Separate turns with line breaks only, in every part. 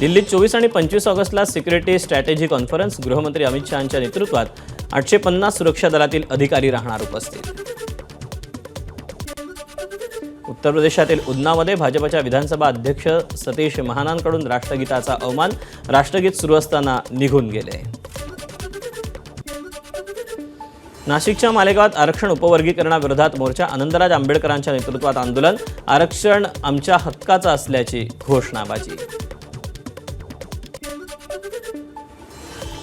दिल्लीत 24 आणि 25 ऑगस्टला सिक्युरिटी स्ट्रॅटेजी कॉन्फरन्स. गृहमंत्री अमित शहांच्या नेतृत्वात 850 सुरक्षा दलातील अधिकारी राहणार उपस्थित. उत्तर प्रदेशातील उन्नावमध्ये भाजपच्या विधानसभा अध्यक्ष सतीश महानांकडून राष्ट्रगीताचा अवमान. राष्ट्रगीत सुरू असताना निघून गेले. नाशिकच्या मालेगावात आरक्षण उपवर्गीकरणाविरोधात मोर्चा. आनंदराज आंबेडकरांच्या नेतृत्वात आंदोलन. आरक्षण आमच्या हक्काचं असल्याची घोषणाबाजी.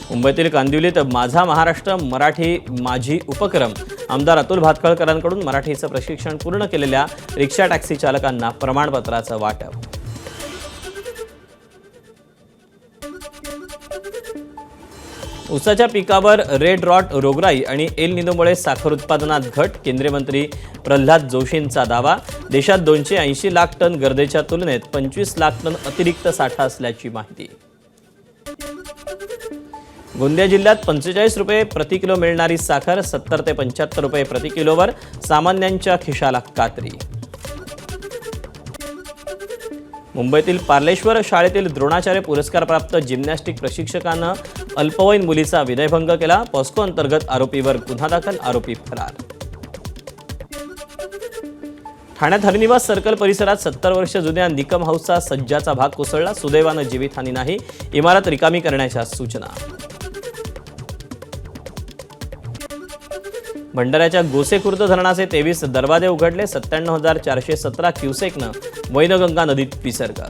मुंबईतील कांदिवलीत माझा महाराष्ट्र मराठी माझी उपक्रम. आमदार अतुल भातखळकरांकडून मराठीचं प्रशिक्षण पूर्ण केलेल्या रिक्षा टॅक्सी चालकांना प्रमाणपत्राचं वाटप. ऊसाच्या पिकावर रेड रॉट रोगराई आणि एल निनोमुळे साखर उत्पादनात घट. केंद्रीय मंत्री प्रल्हाद जोशींचा दावा. देशात 280 लाख टन गरजेच्या तुलनेत 25 लाख टन अतिरिक्त साठा असल्याची माहिती. गोंदिया जिल्ह्यात 45 रुपये प्रति किलो मिळणारी साखर 70 ते 75 रुपये प्रति किलोवर. सामान्यांच्या खिशाला कात्री. मुंबईतील पार्लेश्वर शाळेतील द्रोणाचार्य पुरस्कारप्राप्त जिम्नॅस्टिक प्रशिक्षकानं अल्पवयीन मुलीचा विनयभंग केला. पॉस्को अंतर्गत आरोपीवर गुन्हा दाखल. आरोपी फरार. ठाण्यात हरिनिवास सर्कल परिसरात 70 वर्ष जुन्या निकम हाऊसचा सज्जाचा भाग कोसळला. सुदैवानं जीवितहानी नाही. इमारत रिकामी करण्याच्या सूचना. भंडाऱ्याच्या गोसेखुर्द धरणाचे 23 दरवाजे उघडले. 97,417 क्युसेकनं वैनगंगा नदीत विसर्ग.